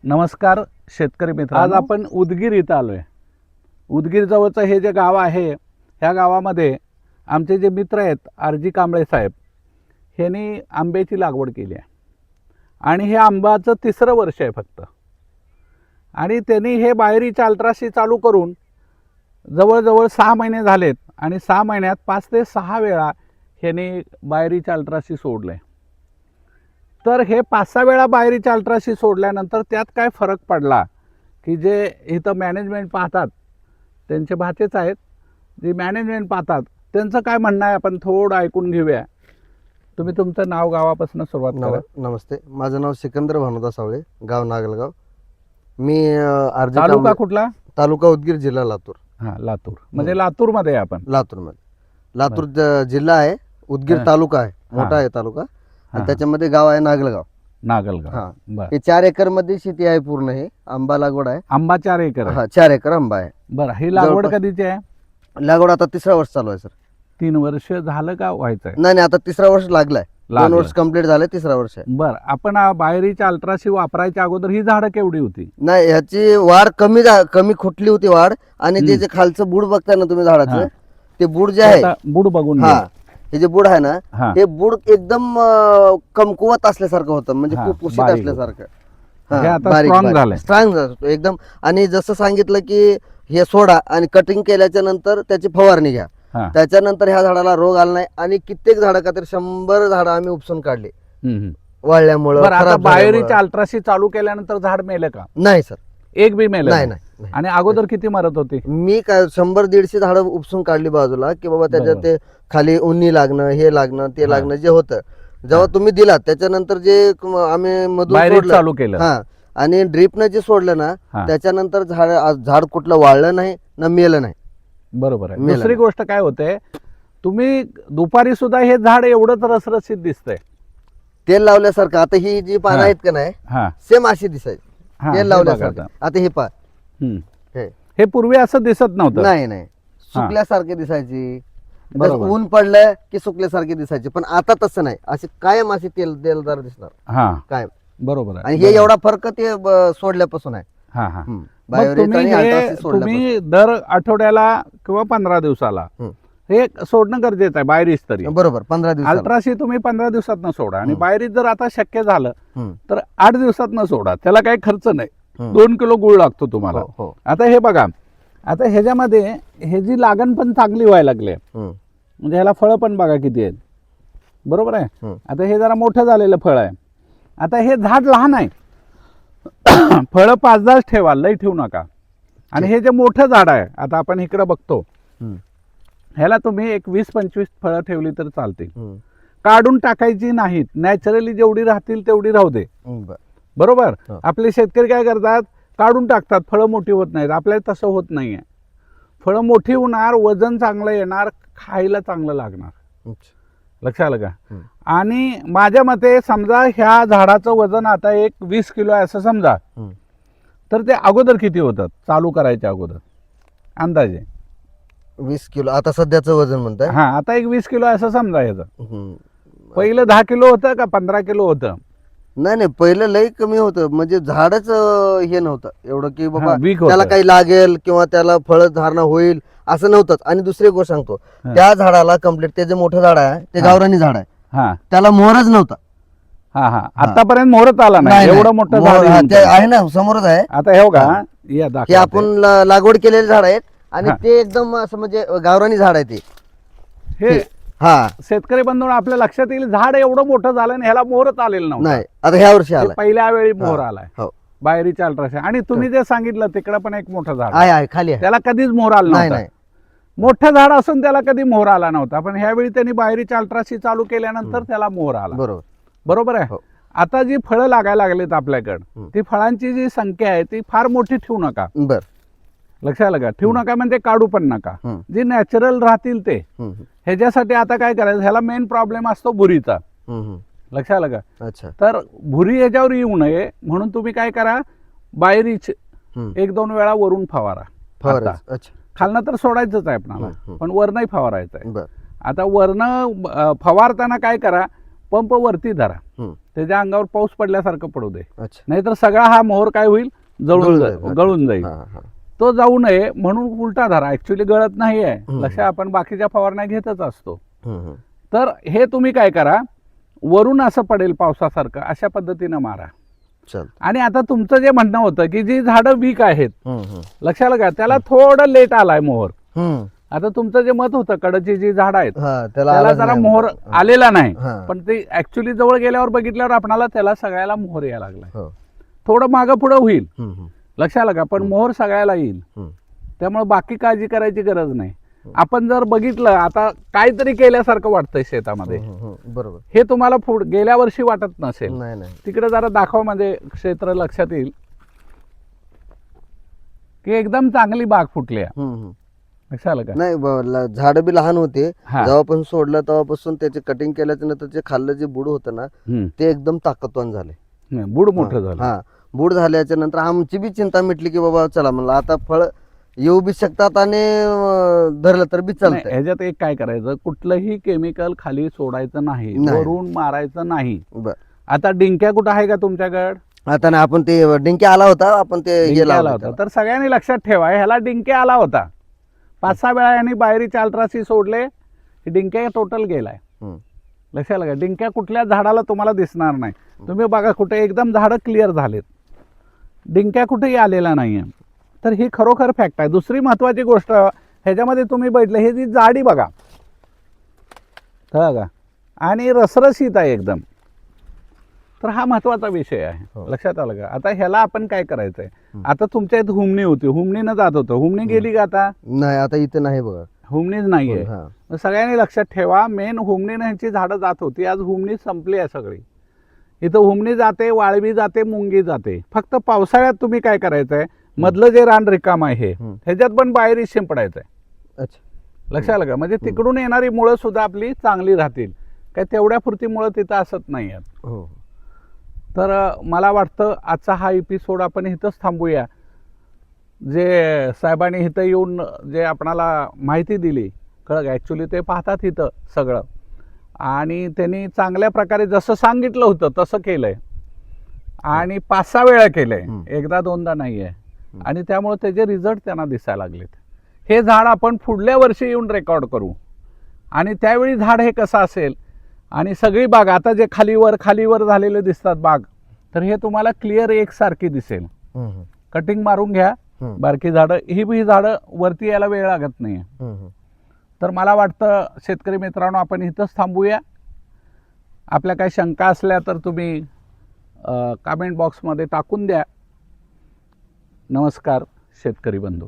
नमस्कार शेतकरी मित्र, आज आपण उदगीर इथं आलोय. उदगीर जवळचं हे जे गाव आहे, ह्या गावामध्ये आमचे जे मित्र आहेत आरजी कांबळे साहेब, ह्यांनी आंब्याची लागवड केली आहे आणि हे आंब्याचं 3रं वर्ष आहे फक्त. आणि त्यांनी हे बाहेरीच्या अल्ट्राशी चालू करून जवळजवळ 6 महिने झालेत आणि 6 महिन्यात 5 ते 6 वेळा ह्यांनी बाहेरीच्या अल्ट्राशी सोडलंय. तर हे 5-6 वेळा बाहेरीच्या अल्ट्राशी सोडल्यानंतर त्यात काय फरक पडला की जे इथं मॅनेजमेंट पाहतात, त्यांचे भाचेच आहेत, जे मॅनेजमेंट पाहतात त्यांचं काय म्हणणं आहे आपण थोडं ऐकून घेऊया. तुम्ही तुमचं नाव गावापासून सुरुवात करा. नमस्ते, माझं नाव सिकंदर भानुदास सावळे, गाव नागलगाव. मी आरजी तालुका कांबळे, कुठला? तालुका उदगीर, जिल्हा लातूर. हां, लातूर. म्हणजे लातूरमध्ये आहे आपण. लातूरमध्ये. लातूर जिल्हा आहे, उदगीर तालुका आहे, मोठा आहे तालुका. आणि त्याच्यामध्ये गाव आहे नागलगाव. नागलगाव. बरं. हे 4 एकर मध्ये शेती आहे पूर्ण. हे आंबा लागवड आहे. आंबा 4 एकर आहे. 4 एकर आंबा आहे. बरं, ही लागवड कधीची आहे? लागवड आता 3रं वर्ष चालू आहे सर. 3 वर्ष झालं का व्हायचं आहे? नाही, आता 3रं वर्ष लागलाय. 2 वर्ष कंप्लीट झाले, 3रं वर्ष आहे. बरं, आपण बाहेरीच्या अल्ट्राशी वापरायच्या अगोदर ही झाडं केवढी होती? नाही, ह्याची वाढ कमी खुटली होती वाढ. आणि ते जे खालचं बुड बघताय ना तुम्ही झाडाचं, ते बुड जे आहे, बुड बघून हे जे बुड आहे ना, हे बुड एकदम कमकुवत असल्यासारखं होतं, म्हणजे खूप पुशीत असल्यासारखं. स्ट्रॉंग झालं एकदम. आणि जसं सांगितलं की हे सोडा आणि कटिंग केल्याच्या नंतर त्याची फवारणी घ्या. त्याच्यानंतर ह्या झाडाला रोग आला नाही आणि कित्येक झाडं का तरी 100 झाडं आम्ही उपसून काढली वाळल्यामुळे. बाहेरीच्या अल्ट्राशी चालू केल्यानंतर झाड मेलं का? नाही सर, एक बी मेलं नाही. आणि अगोदर किती मरत होती? मी काय 100-150 झाडं उपसून काढली बाजूला, की बाबा त्याच्यात ते खाली उन्नी लागणं, हे लागणं, ते लागणं जे होतं. जेव्हा तुम्ही दिलात त्याच्यानंतर जे आम्ही मधून चालू केलं आणि ड्रीपनं जे सोडलं ना, त्याच्यानंतर झाड कुठलं वाळलं नाही ना मेलं नाही. बरोबर आहे. दुसरी गोष्ट काय होते, तुम्ही दुपारी सुद्धा हे झाड एवढंच रसरशीत दिसतंय, तेल लावल्यासारखं. आता ही जी पानं आहेत का नाही, सेम अशी दिसायची तेल लावल्यासारखं. आता हे पा, हे पूर्वी असं दिसत नव्हतं. नाही, सुकल्यासारखे दिसायची. ऊन पडलं की सुकल्यासारखे दिसायचे. पण आता तसं नाही, असे कायम असे तेलदार दिसणार कायम. बरोबर आहे. आणि हे एवढा फरक ते सोडल्यापासून आहे. तुम्ही दर आठवड्याला किंवा 15 दिवसाला हे सोडणं गरजेचं आहे, बाहेरीच तरी. बरोबर, 15 दिवस. अल्ट्राशी तुम्ही 15 दिवसात न सोडा आणि बाहेरीच जर आता शक्य झालं तर 8 दिवसात न सोडा. त्याला काही खर्च नाही. 2 किलो गुळ लागतो तुम्हाला. आता हे बघा, आता ह्याच्यामध्ये हे जी लागण पण चांगली व्हायला लागली, म्हणजे ह्याला फळं पण बघा किती आहेत. बरोबर आहे. आता हे जरा मोठं झालेलं फळ आहे. आता हे झाड लहान आहे, फळं 5-10 ठेवा, लई ठेवू नका. आणि हे जे मोठं झाड आहे, आता आपण इकडे बघतो, ह्याला तुम्ही एक 20-25 फळं ठेवली तर चालते. काढून टाकायची नाहीत. नॅचरली जेवढी राहतील तेवढी राहू दे. बरोबर. आपले शेतकरी काय करतात, काढून टाकतात, फळं मोठी होत नाहीत. आपल्याला तसं होत नाहीये. फळं मोठी होणार, वजन चांगलं येणार, खायला चांगलं लागणार. लक्षात आलं का? आणि माझ्या मते समजा ह्या झाडाचं वजन आता एक 20 किलो आहे असं समजा, तर ते अगोदर किती होतं चालू करायच्या अगोदर अंदाजे? 20 किलो आता सध्याचं वजन म्हणताय? आता एक 20 किलो असं समजा. याचं पहिलं 10 किलो होतं का 15 किलो होतं? नाही, पहिलं लई कमी होतं. म्हणजे झाडच हे नव्हतं एवढं की बाबा त्याला काही लागेल किंवा त्याला फळ धारणा होईल असं नव्हतं. आणि दुसरी गोष्ट सांगतो, त्या झाडाला कम्प्लीट, ते जे मोठं झाड आहे ते गावरानी झाड आहे, त्याला मोहरच नव्हता. आतापर्यंत मोहरच आला नाही. एवढं मोठं झाड आहे ना, समोरच आहे. आता हे बघा, हे आपण लागवड केलेले झाड आहेत आणि ते एकदम असं म्हणजे गावरानी झाड आहे ते. हे शेतकरी बंधू, आपल्या लक्षात येईल, झाड एवढं मोठं झालं आणि ह्याला मोहरच आलेलं नव्हतं. नाही, आता ह्या वर्षी आला, पहिल्या वेळी मोहर आलाय बाहेरीच्या अल्ट्राशी. आणि तुम्ही जे सांगितलं तिकडं पण एक मोठं झाड आहे खाली, त्याला कधीच मोहर आला नव्हता. मोठं झाड असून त्याला कधी मोहर आला नव्हता. पण ह्यावेळी त्यांनी बाहेरीच्या अल्ट्राशी चालू केल्यानंतर त्याला मोहर आला. बरोबर आहे. आता जी फळं लागायला लागलीत आपल्याकडं, ती फळांची जी संख्या आहे ती फार मोठी ठेवू नका. लक्षात आलं का? ठेवू नका म्हणजे काढू पण नका. जे नॅचरल राहतील ते. ह्याच्यासाठी आता काय करायचं, ह्याला मेन प्रॉब्लेम असतो भुरीचा. लक्षात आलं का? तर भुरी ह्याच्यावर येऊ नये म्हणून तुम्ही काय करा, बाहेरीच 1-2 वेळा वरून फवारा. खालनं तर सोडायचंच आहे आपल्याला, पण वरनही फवारायचं आहे. आता वरनं फवारताना काय करा, पंप वरती धरा, हम्म. त्याच्या अंगावर पाऊस पडल्यासारखं पडू दे, अच्छा. नाहीतर सगळा हा मोहर काय होईल, गळून जाईल. गळून जाईल. हा, हा. तो जाऊ नये म्हणून उलटा धरा. ऍक्च्युली गळत नाही आहे, हम्म. लक्ष आपण बाकीच्या फवारण्या घेतच असतो. हम्म. तर हे तुम्ही काय करा, वरून असं पडेल पावसासारखं अशा पद्धतीनं मारा. चल. आणि आता तुमचं जे म्हणणं होतं की जी झाडं वीक आहेत, हम्म. लक्षात का, त्याला थोडं लेट आलाय मोहर. हम्म. आता तुमचं जे मत होतं कडची जी झाडं आहेत हा, त्याला आवाज जरा नाही. मोहर हा. आलेला नाही, हा. पण ते ऍक्च्युली जवळ गेल्यावर बघितल्यावर आपणाला त्याला सगळ्याला मोहर यायला लागलाय. हो. थोडं मागं पुढं होईल, हम्म. लक्षात का, पण मोहर सगळ्याला येईल. हम्म. त्यामुळे बाकी काळजी करायची गरज नाही. आपण जर बघितलं आता काहीतरी केल्यासारखं वाटतंय शेतामध्ये, बरोबर. हे तुम्हाला गेल्या वर्षी वाटत नसेल. नाही नाही. तिकडे जरा दाखवा, म्हणजे क्षेत्र लक्षात येईल की एकदम चांगली बाग फुटली आहे. हम्म. लक्षात का, नाही झाड बी लहान होते, हा. जेव्हापासून सोडलं तेव्हापासून त्याचे कटिंग केल्याच्या नंतर जे खाल्लं जे बुड होतं ना ते एकदम ताकदवान झाले. बुड मोठं झालं. हा, बुड झाल्याच्या नंतर आमची बी चिंता मिटली की बाबा चला म्हणलं आता फळ येऊ बी शकतात आणि धरलं तर बी नाही, चालतंय. ह्याच्यात एक काय करायचं, कुठलंही केमिकल खाली सोडायचं नाही, नाही. वरून मारायचं नाही. बर. आता डिंक्या कुठं आहे का तुमच्याकडे? आता ना आपण ते डिंकी आला होता, आपण ते हे डिंक्या आला लावलं होता, त्याला. तर सगळ्यांनी लक्षात ठेवा, ह्याला डिंक्या आला होता. 5-6 वेळा यांनी बाहेरीच्या अल्ट्रासी सोडले, डिंक्या टोटल गेलाय. हम्म. लक्षात का, डिंक्या कुठल्या झाडाला तुम्हाला दिसणार नाही. तुम्ही बघा कुठे एकदम झाडं क्लिअर झालेत, डिंक्या कुठेही आलेला नाहीये. तर ही खरोखर फॅक्ट आहे. दुसरी महत्वाची गोष्ट ह्याच्यामध्ये तुम्ही बघितलं, हे जी जाडी बघा का, आणि रसरशीत आहे एकदम. तर हा महत्वाचा विषय आहे. हो. लक्षात आलं का. आता ह्याला आपण काय करायचंय, आता तुमच्या इथं हुमणी होती, हुमणीनं जात होतं, हुमणी गेली का आता? नाही, आता इथे नाही बघा, हुमणीच नाहीये. हा. मग सगळ्यांनी लक्षात ठेवा, मेन हुमणीनं ह्यांची झाडं जात होती, आज हुमणी संपली आहे सगळी. इथं हुमणी जाते, वाळवी जाते, मुंगी जाते. फक्त पावसाळ्यात तुम्ही काय करायचंय, मधलं जे रान रिकाम आहे ह्याच्यात पण बाहेर शिंपडायचंय. अच्छा. लक्षात आलं का, म्हणजे तिकडून येणारी मुळं सुद्धा आपली चांगली राहतील. काय तेवढ्यापुरती मुळं तिथं असत नाही आहेत. हो. तर मला वाटतं आजचा हा एपिसोड आपण इथंच थांबूया. जे साहेबांनी इथं येऊन जे आपणाला माहिती दिली, कळलं, ॲक्च्युली ते पाहतात इथं सगळं, आणि त्यांनी चांगल्या प्रकारे जसं सांगितलं होतं तसं केलंय, आणि 5-6 वेळा केलंय, एकदा दोनदा नाही आहे. आणि त्यामुळे त्याचे रिझल्ट त्यांना दिसायला लागलेत. हे झाड आपण पुढल्या वर्षी येऊन रेकॉर्ड करू, आणि त्यावेळी झाड हे कसं असेल, आणि सगळी बाग आता जे खालीवर झालेले दिसतात बाग, तर हे तुम्हाला क्लिअर एकसारखी दिसेल. कटिंग मारून घ्या बारकी झाडं, ही झाडं वरती यायला वेळ लागत नाही. तर मला वाटतं शेतकरी मित्रांनो आपण इथंच थांबूया. आपल्या काही शंका असल्या तर तुम्ही कमेंट बॉक्समध्ये टाकून द्या. नमस्कार शेतकरी बंधू.